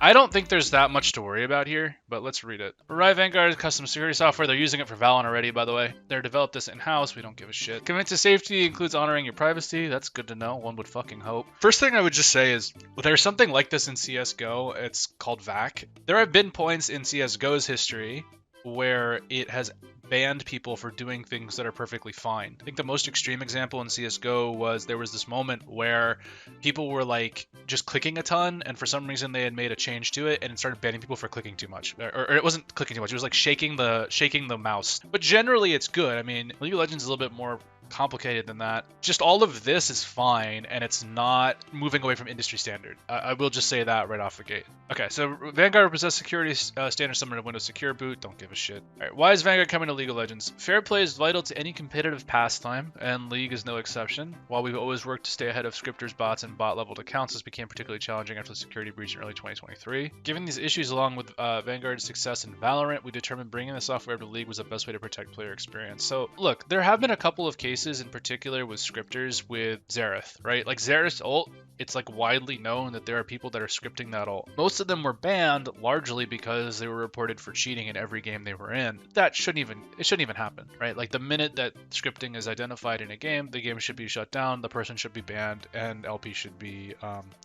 I don't think there's that much to worry about here, but let's read it. Riot Vanguard is custom security software. They're using it for Valorant already, by the way. They're developed this in-house. We don't give a shit. Commitment to safety includes honoring your privacy. That's good to know. One would fucking hope. First thing I would just say is, there's something like this in CSGO. It's called VAC. There have been points in CSGO's history where it has banned people for doing things that are perfectly fine. I think the most extreme example in CSGO was there was this moment where people were like just clicking a ton, and for some reason they had made a change to it and it started banning people for clicking too much. Or it wasn't clicking too much, it was like shaking the mouse. But generally it's good. I mean, League of Legends is a little bit more complicated than that. Just all of this is fine, and it's not moving away from industry standard. I will just say that right off the gate. Okay, so Vanguard possesses security standards similar to Windows Secure Boot. Don't give a shit. All right, why is Vanguard coming to League of Legends? Fair play is vital to any competitive pastime, and League is no exception. While we've always worked to stay ahead of scripters, bots, and bot-leveled accounts, this became particularly challenging after the security breach in early 2023. Given these issues, along with Vanguard's success in Valorant, we determined bringing the software to League was the best way to protect player experience. So, look, there have been a couple of cases in particular with scripters with Xerath, right? Like Xerath's ult, it's like widely known that there are people that are scripting that ult. Most of them were banned largely because they were reported for cheating in every game they were in. That shouldn't even happen, right? Like the minute that scripting is identified in a game, the game should be shut down, the person should be banned, and LP should be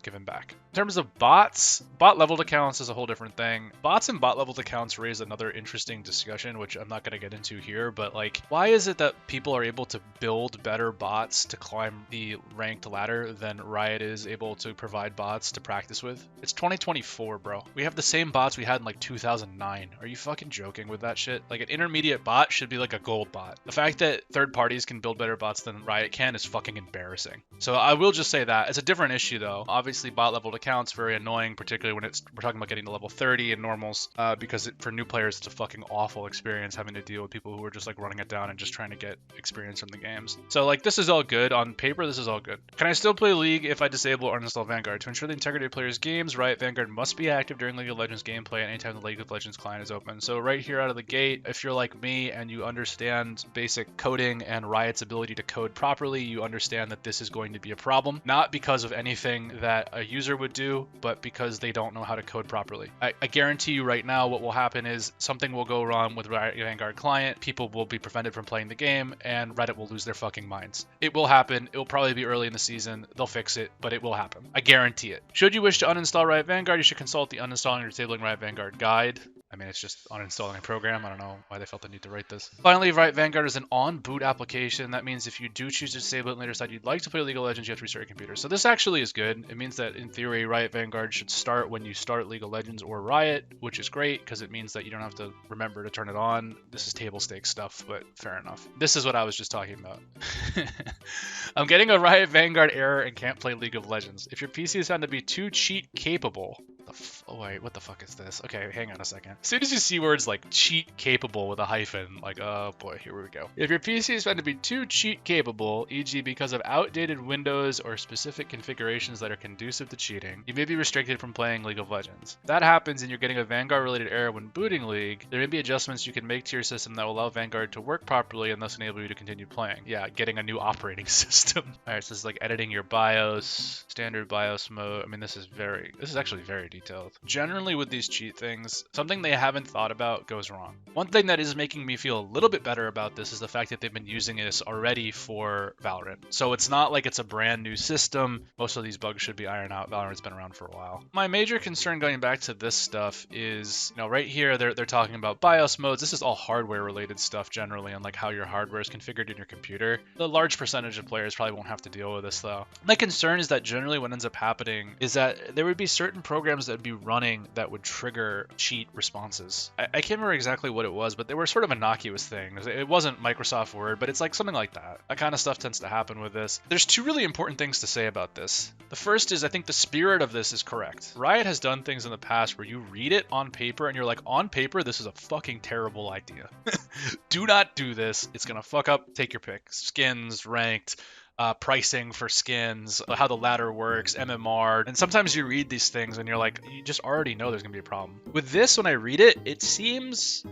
given back. In terms of bots, bot leveled accounts is a whole different thing. Bots and bot leveled accounts raise another interesting discussion, which I'm not going to get into here, but like, why is it that people are able to build better bots to climb the ranked ladder than Riot is able to provide bots to practice with? It's 2024, bro. We have the same bots we had in like 2009. Are you fucking joking with that shit? Like an intermediate bot should be like a gold bot. The fact that third parties can build better bots than Riot can is fucking embarrassing. So I will just say that. It's a different issue though. Obviously bot leveled accounts, very annoying, particularly when we're talking about getting to level 30 in normals, because for new players it's a fucking awful experience having to deal with people who are just like running it down and just trying to get experience from the games. So like this is all good. On paper, this is all good. Can I still play League if I disable or uninstall Vanguard? To ensure the integrity of players' games, Riot Vanguard must be active during League of Legends gameplay anytime the League of Legends client is open. So right here out of the gate, if you're like me and you understand basic coding and Riot's ability to code properly, you understand that this is going to be a problem. Not because of anything that a user would do, but because they don't know how to code properly. I guarantee you right now what will happen is something will go wrong with Riot Vanguard client, people will be prevented from playing the game, and Reddit will lose their fucking minds. It will happen. It will probably be early in the season. They'll fix it, but it will happen. I guarantee it. Should you wish to uninstall Riot Vanguard, you should consult the uninstalling or disabling Riot Vanguard guide. I mean, it's just uninstalling a program. I don't know why they felt the need to write this. Finally, Riot Vanguard is an on-boot application. That means if you do choose to disable it and later decide you'd like to play League of Legends, you have to restart your computer. So this actually is good. It means that in theory, Riot Vanguard should start when you start League of Legends or Riot, which is great because it means that you don't have to remember to turn it on. This is table stakes stuff, but fair enough. This is what I was just talking about. I'm getting a Riot Vanguard error and can't play League of Legends. If your PC is found to be too cheat capable, oh wait, what the fuck is this? Okay, hang on a second. As soon as you see words like cheat capable with a hyphen, like, oh boy, here we go. If your PC is found to be too cheat capable, e.g. because of outdated Windows or specific configurations that are conducive to cheating, you may be restricted from playing League of Legends. If that happens and you're getting a Vanguard related error when booting League, there may be adjustments you can make to your system that will allow Vanguard to work properly and thus enable you to continue playing. Yeah, getting a new operating system. Alright, so this is like editing your BIOS, standard BIOS mode. I mean, this is actually very detailed. Generally with these cheat things, something they haven't thought about goes wrong. One thing that is making me feel a little bit better about this is the fact that they've been using this already for Valorant. So it's not like it's a brand new system. Most of these bugs should be ironed out. Valorant's been around for a while. My major concern going back to this stuff is, you know, right here they're talking about BIOS modes. This is all hardware related stuff generally, and like how your hardware is configured in your computer. The large percentage of players probably won't have to deal with this though. My concern is that generally what ends up happening is that there would be certain programs that would be running that would trigger cheat responses. I can't remember exactly what it was, but they were sort of innocuous things. It wasn't Microsoft Word, but it's like something like that. That kind of stuff tends to happen with this. There's two really important things to say about this. The first is I think the spirit of this is correct. Riot has done things in the past where you read it on paper and you're like, on paper, this is a fucking terrible idea. Do not do this. It's gonna fuck up. Take your pick. Skins, ranked, pricing for skins, how the ladder works, MMR, and sometimes you read these things and you're like, you just already know there's gonna be a problem. With this, when I read it, it seems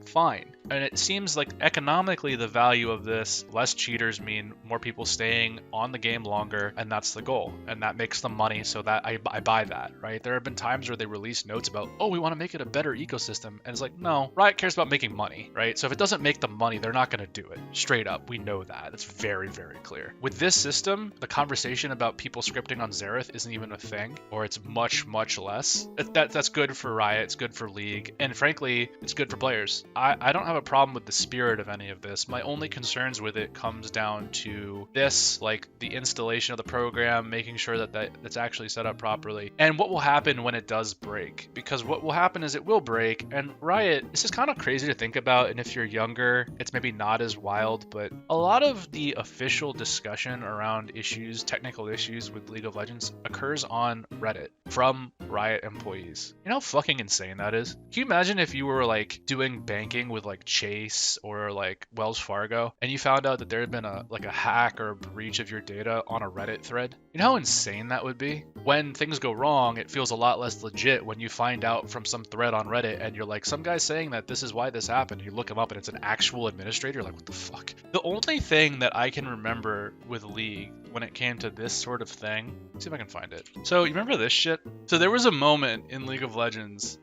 fine. And it seems like economically the value of this, less cheaters mean more people staying on the game longer, and that's the goal. And that makes them money, so that I buy that, right? There have been times where they release notes about, oh, we want to make it a better ecosystem. And it's like, no, Riot cares about making money, right? So if it doesn't make them money, they're not going to do it. Straight up, we know that. It's very, very clear. With this system, the conversation about people scripting on Xerath isn't even a thing, or it's much, much less. That's good for Riot, it's good for League, and frankly, it's good for players. I don't have a problem with the spirit of any of this. My only concerns with it comes down to this, like the installation of the program, making sure that that's actually set up properly, and what will happen when it does break. Because what will happen is it will break, and Riot, this is kind of crazy to think about, and if you're younger, it's maybe not as wild, but a lot of the official discussion around issues, technical issues with League of Legends occurs on Reddit from Riot employees. You know how fucking insane that is? Can you imagine if you were like doing banking with like Chase or like Wells Fargo and you found out that there had been a hack or a breach of your data on a Reddit thread? You know how insane that would be? When things go wrong, it feels a lot less legit when you find out from some thread on Reddit and you're like, some guy's saying that this is why this happened. You look him up and it's an actual administrator. Like, what the fuck? The only thing that I can remember with League when it came to this sort of thing, let's see if I can find it. So you remember this shit? So there was a moment in League of Legends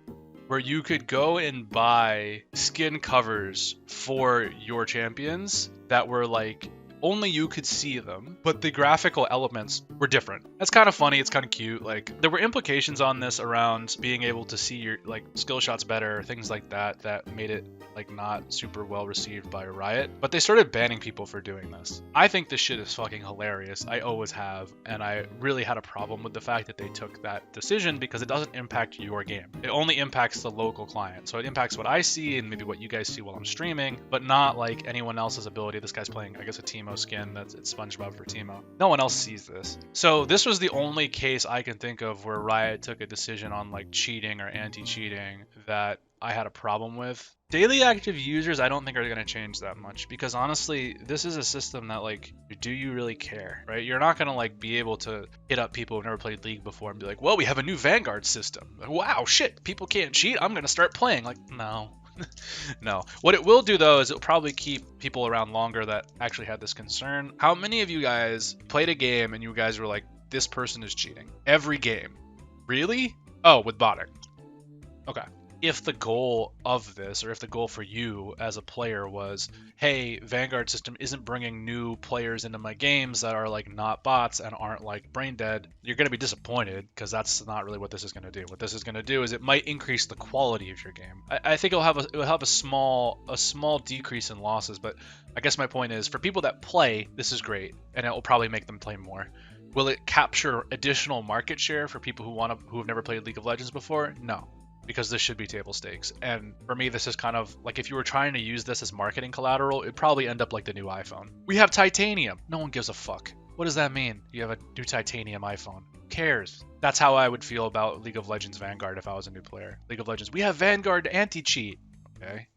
where you could go and buy skin covers for your champions that were like, only you could see them, but the graphical elements were different. That's kind of funny. It's kind of cute. Like, there were implications on this around being able to see your like skill shots better, things like that made it like not super well received by Riot. But they started banning people for doing this. I think this shit is fucking hilarious. I always have, and I really had a problem with the fact that they took that decision because it doesn't impact your game. It only impacts the local client. So it impacts what I see and maybe what you guys see while I'm streaming, but not like anyone else's ability. This guy's playing, I guess, a Teemo skin. It's SpongeBob for Teemo. No one else sees this. So this was the only case I can think of where Riot took a decision on like cheating or anti-cheating that I had a problem with. Daily active users, I don't think are going to change that much because honestly, this is a system that like, do you really care, right? You're not going to like be able to hit up people who've never played League before and be like, well, we have a new Vanguard system. Like, wow, shit, people can't cheat. I'm going to start playing. Like, no. No. What it will do though is it'll probably keep people around longer that actually had this concern. How many of you guys played a game and you guys were like, this person is cheating? Every game. Really? Oh, with botting. Okay. If the goal of this, or if the goal for you as a player was, hey, Vanguard system isn't bringing new players into my games that are like not bots and aren't like brain dead, you're going to be disappointed because that's not really what this is going to do. What this is going to do is it might increase the quality of your game. I think it'll have a small decrease in losses, but I guess my point is for people that play, this is great, and it will probably make them play more. Will it capture additional market share for people who have never played League of Legends before? No. Because this should be table stakes. And for me, this is kind of like if you were trying to use this as marketing collateral, it'd probably end up like the new iPhone. We have titanium. No one gives a fuck. What does that mean? You have a new titanium iPhone. Who cares? That's how I would feel about League of Legends Vanguard if I was a new player. League of Legends, we have Vanguard anti-cheat. Okay.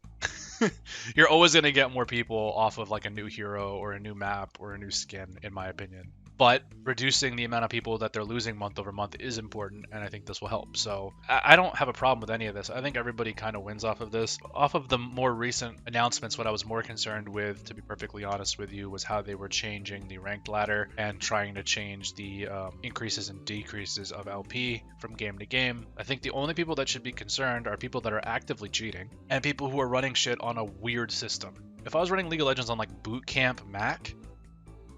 You're always going to get more people off of like a new hero or a new map or a new skin, in my opinion. But reducing the amount of people that they're losing month over month is important, and I think this will help. So I don't have a problem with any of this. I think everybody kind of wins off of this. Off of the more recent announcements, what I was more concerned with, to be perfectly honest with you, was how they were changing the ranked ladder and trying to change the increases and decreases of LP from game to game. I think the only people that should be concerned are people that are actively cheating and people who are running shit on a weird system. If I was running League of Legends on like Boot Camp Mac,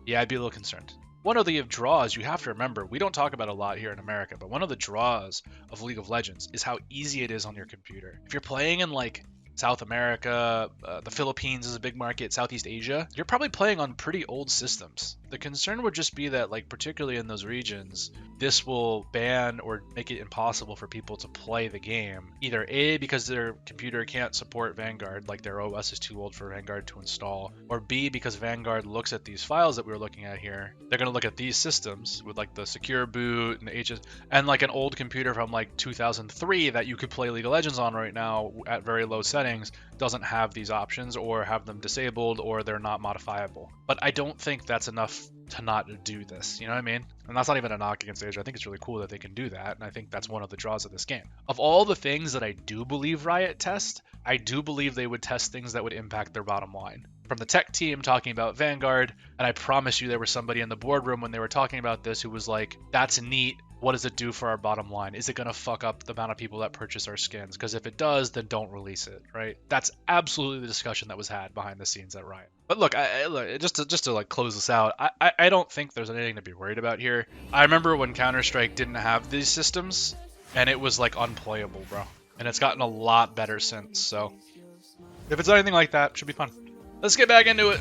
yeah, I'd be a little concerned. One of the draws you have to remember, we don't talk about a lot here in America, but one of the draws of League of Legends is how easy it is on your computer. If you're playing in like South America, the Philippines is a big market, Southeast Asia, you're probably playing on pretty old systems. The concern would just be that, like, particularly in those regions, this will ban or make it impossible for people to play the game. Either A, because their computer can't support Vanguard, like their OS is too old for Vanguard to install, or B, because Vanguard looks at these files that we were looking at here. They're going to look at these systems with like the secure boot and the HS, and like an old computer from like 2003 that you could play League of Legends on right now at very low settings doesn't have these options or have them disabled or they're not modifiable. But I don't think that's enough to not do this. You know what I mean? And that's not even a knock against Asia. I think it's really cool that they can do that, and I think that's one of the draws of this game. Of all the things that I do believe Riot test, I do believe they would test things that would impact their bottom line. From the tech team talking about Vanguard, and I promise you there was somebody in the boardroom when they were talking about this who was like, that's neat. What does it do for our bottom line? Is it going to fuck up the amount of people that purchase our skins? Because if it does, then don't release it, right? That's absolutely the discussion that was had behind the scenes at Riot. But look, just to like close this out, I don't think there's anything to be worried about here. I remember when Counter-Strike didn't have these systems, and it was like unplayable, bro. And it's gotten a lot better since, so if it's anything like that, it should be fun. Let's get back into it.